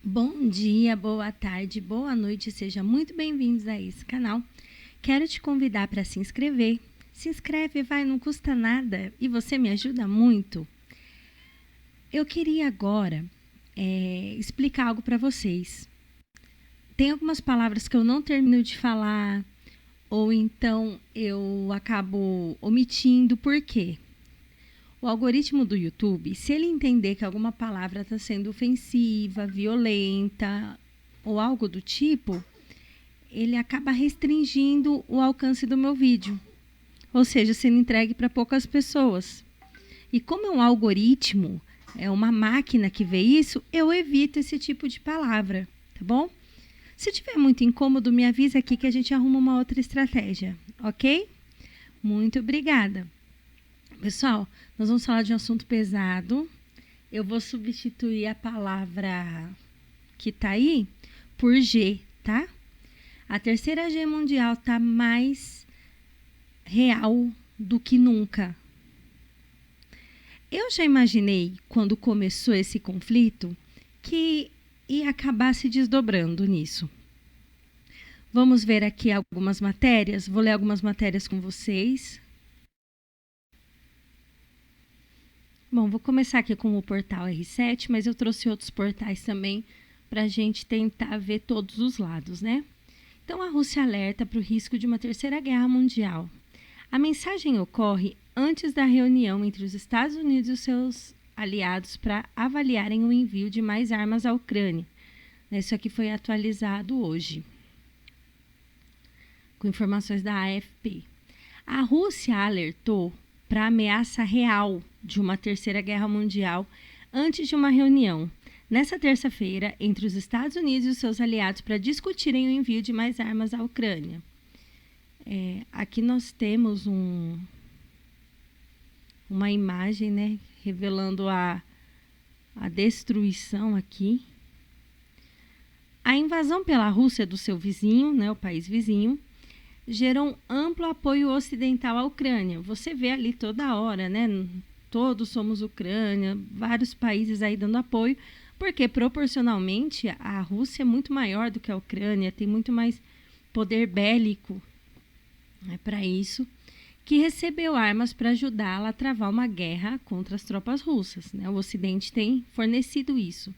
Bom dia, boa tarde, boa noite, sejam muito bem-vindos a esse canal. Quero te convidar para se inscrever. Se inscreve, vai, não custa nada e você me ajuda muito. Eu queria agora explicar algo para vocês. Tem algumas palavras que eu não termino de falar ou então eu acabo omitindo. Por quê? O algoritmo do YouTube, se ele entender que alguma palavra está sendo ofensiva, violenta ou algo do tipo, ele acaba restringindo o alcance do meu vídeo. Ou seja, sendo entregue para poucas pessoas. E como é um algoritmo, é uma máquina que vê isso, eu evito esse tipo de palavra, tá bom? Se tiver muito incômodo, me avisa aqui que a gente arruma uma outra estratégia, ok? Muito obrigada. Pessoal, nós vamos falar de um assunto pesado. Eu vou substituir a palavra que tá aí por G, tá? A terceira G mundial tá mais real do que nunca. Eu já imaginei, quando começou esse conflito, que ia acabar se desdobrando nisso. Vamos ver aqui algumas matérias. Vou ler algumas matérias com vocês. Bom, vou começar aqui com o portal R7, mas eu trouxe outros portais também para a gente tentar ver todos os lados, né? Então, a Rússia alerta para o risco de uma terceira guerra mundial. A mensagem ocorre antes da reunião entre os Estados Unidos e os seus aliados para avaliarem o envio de mais armas à Ucrânia. Isso aqui foi atualizado hoje, com informações da AFP. A Rússia alertou para a ameaça real de uma terceira guerra mundial antes de uma reunião, nessa terça-feira, entre os Estados Unidos e os seus aliados para discutirem o envio de mais armas à Ucrânia. Aqui nós temos uma imagem, né, revelando a destruição aqui. A invasão pela Rússia do seu vizinho, né, o país vizinho, gerou um amplo apoio ocidental à Ucrânia. Você vê ali toda hora, né? Todos somos Ucrânia, vários países aí dando apoio, porque proporcionalmente a Rússia é muito maior do que a Ucrânia, tem muito mais poder bélico, né, para isso, que recebeu armas para ajudá-la a travar uma guerra contra as tropas russas, né? O Ocidente tem fornecido isso.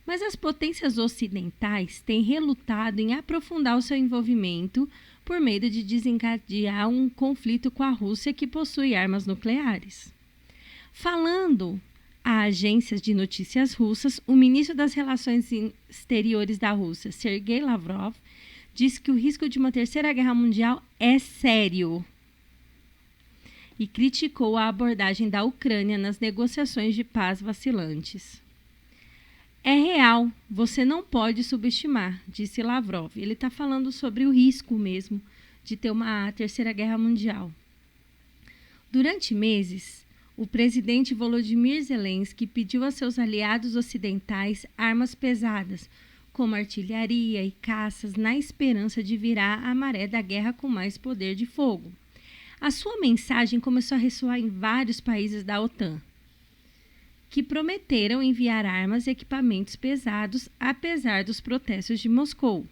Mas as potências ocidentais têm relutado em aprofundar o seu envolvimento por medo de desencadear um conflito com a Rússia, que possui armas nucleares. Falando a agências de notícias russas, o ministro das Relações Exteriores da Rússia, Sergei Lavrov, disse que o risco de uma terceira guerra mundial é sério e criticou a abordagem da Ucrânia nas negociações de paz vacilantes. É real, você não pode subestimar, disse Lavrov. Ele está falando sobre o risco mesmo de ter uma terceira guerra mundial. Durante meses, o presidente Volodymyr Zelensky pediu a seus aliados ocidentais armas pesadas, como artilharia e caças, na esperança de virar a maré da guerra com mais poder de fogo. A sua mensagem começou a ressoar em vários países da OTAN, que prometeram enviar armas e equipamentos pesados, apesar dos protestos de Moscou.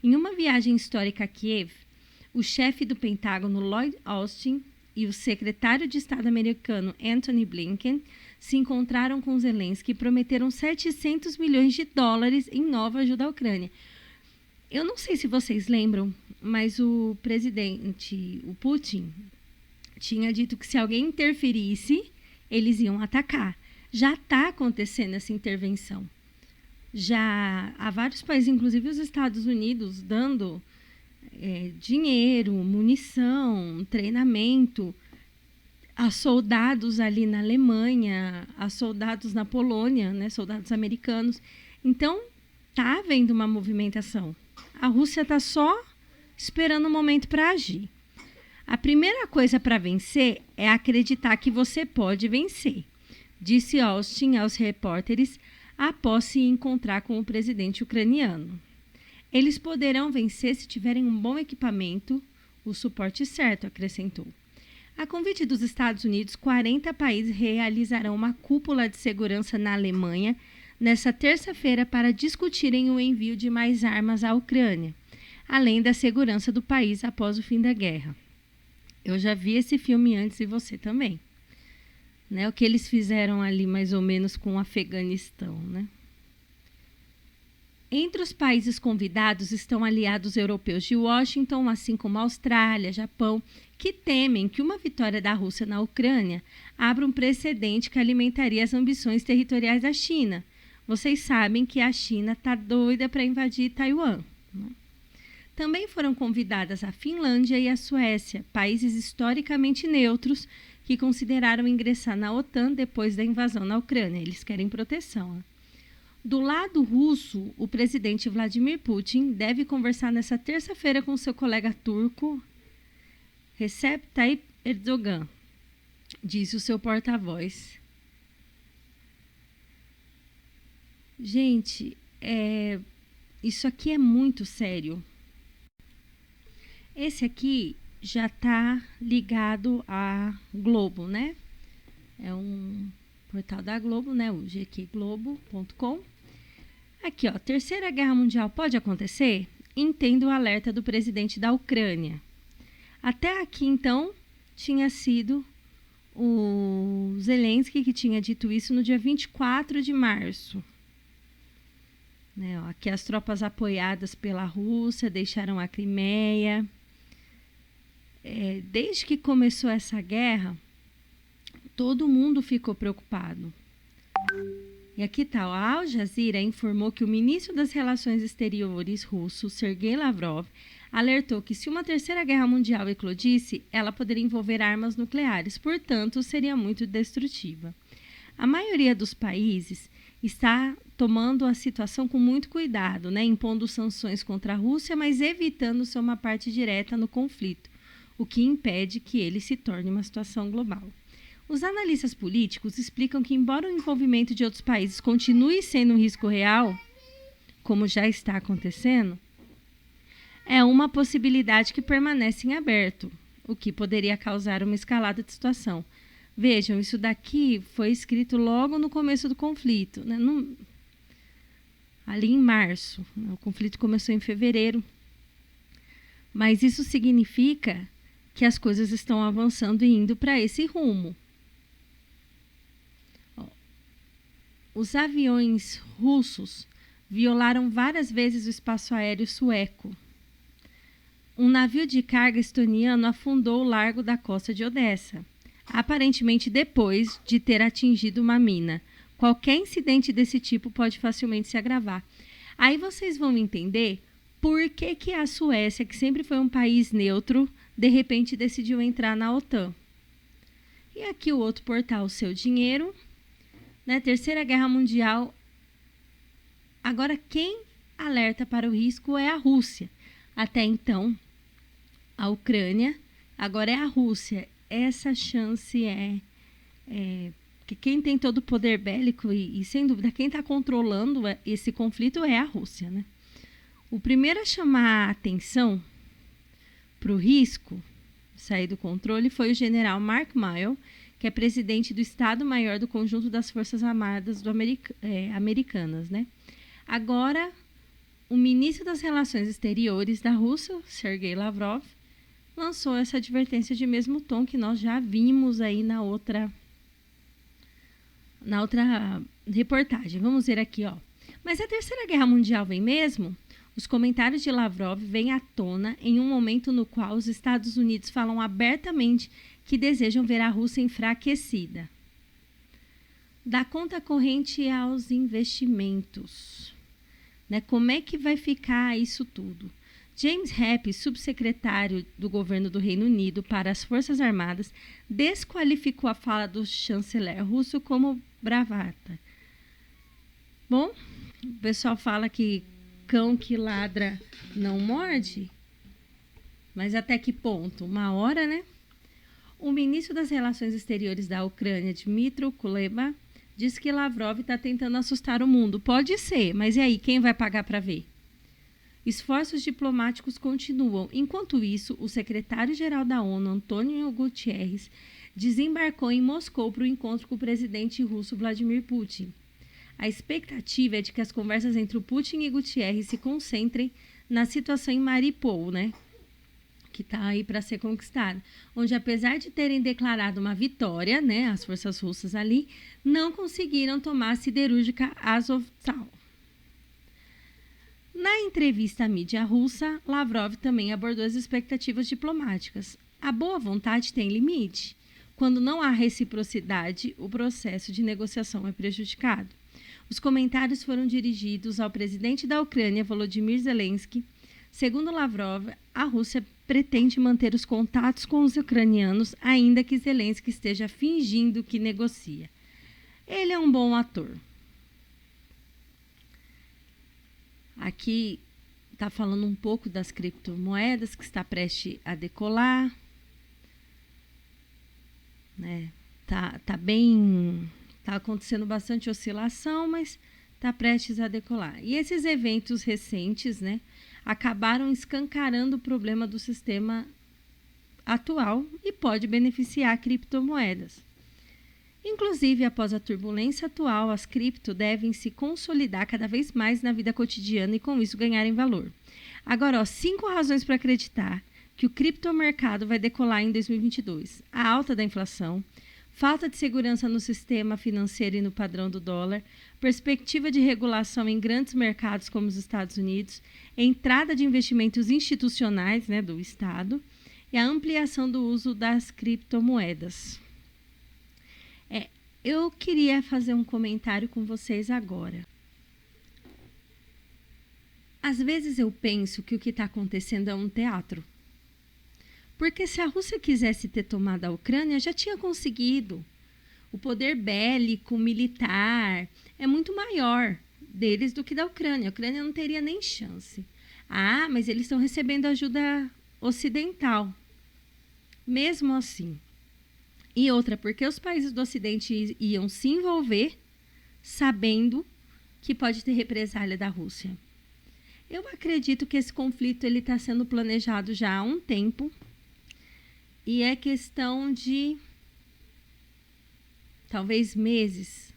Em uma viagem histórica a Kiev, o chefe do Pentágono, Lloyd Austin, e o secretário de Estado americano, Antony Blinken, se encontraram com Zelensky e prometeram 700 milhões de dólares em nova ajuda à Ucrânia. Eu não sei se vocês lembram, mas o presidente, o Putin, tinha dito que se alguém interferisse, eles iam atacar. Já está acontecendo essa intervenção. Já há vários países, inclusive os Estados Unidos, dando dinheiro, munição, treinamento a soldados ali na Alemanha, a soldados na Polônia, né, soldados americanos. Então, está havendo uma movimentação. A Rússia está só esperando o momento para agir. A primeira coisa para vencer é acreditar que você pode vencer, disse Austin aos repórteres após se encontrar com o presidente ucraniano. Eles poderão vencer se tiverem um bom equipamento, o suporte certo, acrescentou. A convite dos Estados Unidos, 40 países realizarão uma cúpula de segurança na Alemanha nessa terça-feira para discutirem o envio de mais armas à Ucrânia, além da segurança do país após o fim da guerra. Eu já vi esse filme antes e você também. Né? O que eles fizeram ali mais ou menos com o Afeganistão, né? Entre os países convidados estão aliados europeus de Washington, assim como a Austrália, Japão, que temem que uma vitória da Rússia na Ucrânia abra um precedente que alimentaria as ambições territoriais da China. Vocês sabem que a China está doida para invadir Taiwan, né? Também foram convidadas a Finlândia e a Suécia, países historicamente neutros que consideraram ingressar na OTAN depois da invasão na Ucrânia. Eles querem proteção, né? Do lado russo, o presidente Vladimir Putin deve conversar nesta terça-feira com seu colega turco Recep Tayyip Erdogan, disse o seu porta-voz. Gente, isso aqui é muito sério. Esse aqui já está ligado à Globo, né? É um portal da Globo, né? O gqglobo.com. Aqui, ó, Terceira Guerra Mundial pode acontecer? Entendo o alerta do presidente da Ucrânia. Até aqui, então, tinha sido o Zelensky que tinha dito isso no dia 24 de março. Né, ó, aqui as tropas apoiadas pela Rússia deixaram a Crimeia. Desde que começou essa guerra, todo mundo ficou preocupado. E aqui está, a Al Jazeera informou que o ministro das Relações Exteriores russo, Sergei Lavrov, alertou que se uma terceira guerra mundial eclodisse, ela poderia envolver armas nucleares, portanto, seria muito destrutiva. A maioria dos países está tomando a situação com muito cuidado, né, impondo sanções contra a Rússia, mas evitando ser uma parte direta no conflito, o que impede que ele se torne uma situação global. Os analistas políticos explicam que, embora o envolvimento de outros países continue sendo um risco real, como já está acontecendo, é uma possibilidade que permanece em aberto, o que poderia causar uma escalada de situação. Vejam, isso daqui foi escrito logo no começo do conflito, né? Ali em março. O conflito começou em fevereiro. Mas isso significa que as coisas estão avançando e indo para esse rumo. Os aviões russos violaram várias vezes o espaço aéreo sueco. Um navio de carga estoniano afundou o largo da costa de Odessa, aparentemente depois de ter atingido uma mina. Qualquer incidente desse tipo pode facilmente se agravar. Aí vocês vão entender por que a Suécia, que sempre foi um país neutro, de repente decidiu entrar na OTAN. E aqui o outro portal, o Seu Dinheiro, né? Terceira Guerra Mundial. Agora, quem alerta para o risco é a Rússia. Até então, a Ucrânia, agora é a Rússia. Essa chance que quem tem todo o poder bélico e, sem dúvida, quem está controlando esse conflito é a Rússia, né? O primeiro a chamar a atenção para o risco sair do controle foi o general Mark Milley, que é presidente do Estado-Maior do Conjunto das Forças Armadas Americanas, né? Agora, o ministro das Relações Exteriores da Rússia, Sergei Lavrov, lançou essa advertência de mesmo tom que nós já vimos aí na outra reportagem. Vamos ver aqui, ó. Mas a Terceira Guerra Mundial vem mesmo? Os comentários de Lavrov vêm à tona em um momento no qual os Estados Unidos falam abertamente que desejam ver a Rússia enfraquecida. Da conta corrente aos investimentos. Né? Como é que vai ficar isso tudo? James Hepp, subsecretário do governo do Reino Unido para as Forças Armadas, desqualificou a fala do chanceler russo como bravata. Bom, o pessoal fala que cão que ladra não morde, mas até que ponto? Uma hora, né? O ministro das Relações Exteriores da Ucrânia, Dmytro Kuleba, disse que Lavrov está tentando assustar o mundo. Pode ser, mas e aí, quem vai pagar para ver? Esforços diplomáticos continuam. Enquanto isso, o secretário-geral da ONU, Antônio Guterres, desembarcou em Moscou para o encontro com o presidente russo Vladimir Putin. A expectativa é de que as conversas entre o Putin e Gutierrez se concentrem na situação em Mariupol, né? Que está aí para ser conquistada, onde apesar de terem declarado uma vitória, né, as forças russas ali, não conseguiram tomar a siderúrgica Azovstal. Na entrevista à mídia russa, Lavrov também abordou as expectativas diplomáticas. A boa vontade tem limite. Quando não há reciprocidade, o processo de negociação é prejudicado. Os comentários foram dirigidos ao presidente da Ucrânia, Volodymyr Zelensky. Segundo Lavrov, a Rússia pretende manter os contatos com os ucranianos, ainda que Zelensky esteja fingindo que negocia. Ele é um bom ator. Aqui está falando um pouco das criptomoedas, que está prestes a decolar. Né? Tá acontecendo bastante oscilação, mas está prestes a decolar. E esses eventos recentes, né, acabaram escancarando o problema do sistema atual e pode beneficiar criptomoedas. Inclusive, após a turbulência atual, as cripto devem se consolidar cada vez mais na vida cotidiana e com isso ganharem valor. Agora, 5 razões para acreditar que o criptomercado vai decolar em 2022. A alta da inflação, falta de segurança no sistema financeiro e no padrão do dólar, perspectiva de regulação em grandes mercados como os Estados Unidos, entrada de investimentos institucionais, né, do Estado e a ampliação do uso das criptomoedas. Eu queria fazer um comentário com vocês agora. Às vezes eu penso que o que está acontecendo é um teatro. Porque se a Rússia quisesse ter tomado a Ucrânia, já tinha conseguido. O poder bélico, militar, é muito maior deles do que da Ucrânia. A Ucrânia não teria nem chance. Ah, mas eles estão recebendo ajuda ocidental. Mesmo assim. E outra, porque os países do Ocidente iam se envolver sabendo que pode ter represália da Rússia. Eu acredito que esse conflito está sendo planejado já há um tempo. E é questão de, talvez, meses,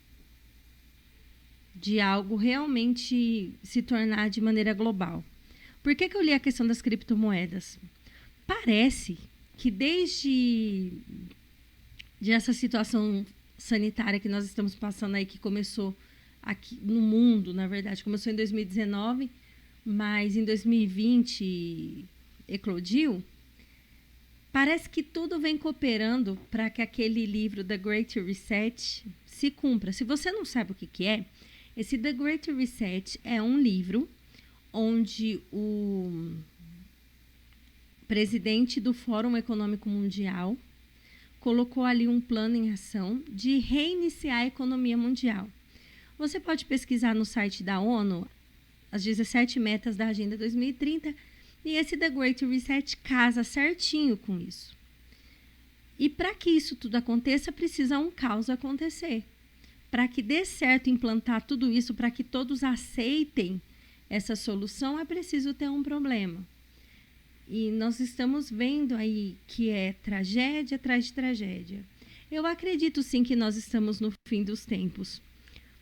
de algo realmente se tornar de maneira global. Por que eu li a questão das criptomoedas? Parece que desde essa situação sanitária que nós estamos passando aí, que começou aqui no mundo, na verdade, começou em 2019, mas em 2020 eclodiu. Parece que tudo vem cooperando para que aquele livro The Great Reset se cumpra. Se você não sabe o que é, esse The Great Reset é um livro onde o presidente do Fórum Econômico Mundial colocou ali um plano em ação de reiniciar a economia mundial. Você pode pesquisar no site da ONU as 17 metas da Agenda 2030 e esse The Great Reset casa certinho com isso. E para que isso tudo aconteça, precisa um caos acontecer. Para que dê certo implantar tudo isso, para que todos aceitem essa solução, é preciso ter um problema. E nós estamos vendo aí que é tragédia atrás de tragédia. Eu acredito sim que nós estamos no fim dos tempos.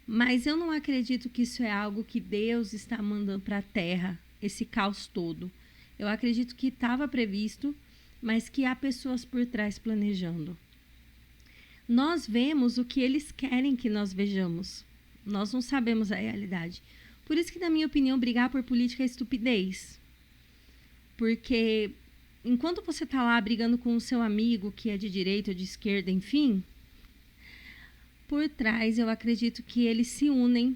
Mas eu não acredito que isso é algo que Deus está mandando para a Terra, esse caos todo. Eu acredito que estava previsto, mas que há pessoas por trás planejando. Nós vemos o que eles querem que nós vejamos. Nós não sabemos a realidade. Por isso que, na minha opinião, brigar por política é estupidez. Porque enquanto você está lá brigando com o seu amigo, que é de direita ou de esquerda, enfim, por trás eu acredito que eles se unem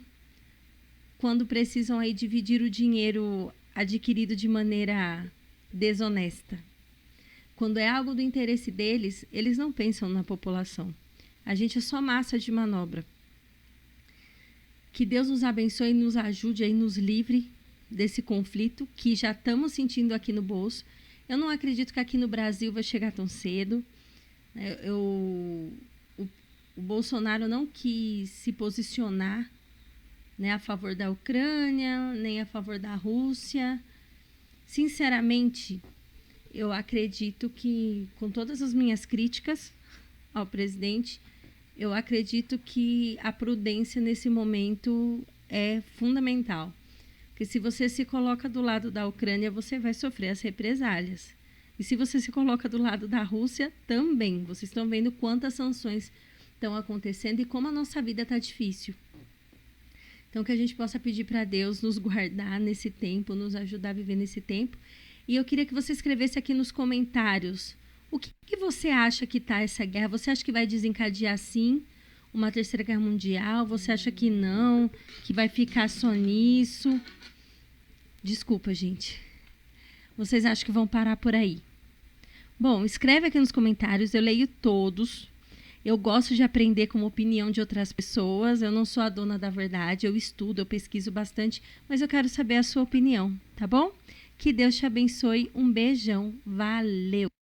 quando precisam aí dividir o dinheiro adquirido de maneira desonesta. Quando é algo do interesse deles, eles não pensam na população. A gente é só massa de manobra. Que Deus nos abençoe e nos ajude e nos livre desse conflito que já estamos sentindo aqui no bolso. Eu não acredito que aqui no Brasil vai chegar tão cedo. O Bolsonaro não quis se posicionar, né, a favor da Ucrânia, nem a favor da Rússia. Sinceramente, eu acredito que, com todas as minhas críticas ao presidente, Eu acredito que a prudência nesse momento é fundamental. Porque se você se coloca do lado da Ucrânia, você vai sofrer as represálias. E se você se coloca do lado da Rússia, também. Vocês estão vendo quantas sanções estão acontecendo e como a nossa vida está difícil. Então, que a gente possa pedir para Deus nos guardar nesse tempo, nos ajudar a viver nesse tempo. E eu queria que você escrevesse aqui nos comentários o que você acha que está essa guerra. Você acha que vai desencadear, sim, uma terceira guerra mundial? Você acha que não? Que vai ficar só nisso? Desculpa, gente. Vocês acham que vão parar por aí? Bom, escreve aqui nos comentários. Eu leio todos. Eu gosto de aprender com a opinião de outras pessoas. Eu não sou a dona da verdade. Eu estudo, eu pesquiso bastante. Mas eu quero saber a sua opinião, tá bom? Que Deus te abençoe. Um beijão. Valeu!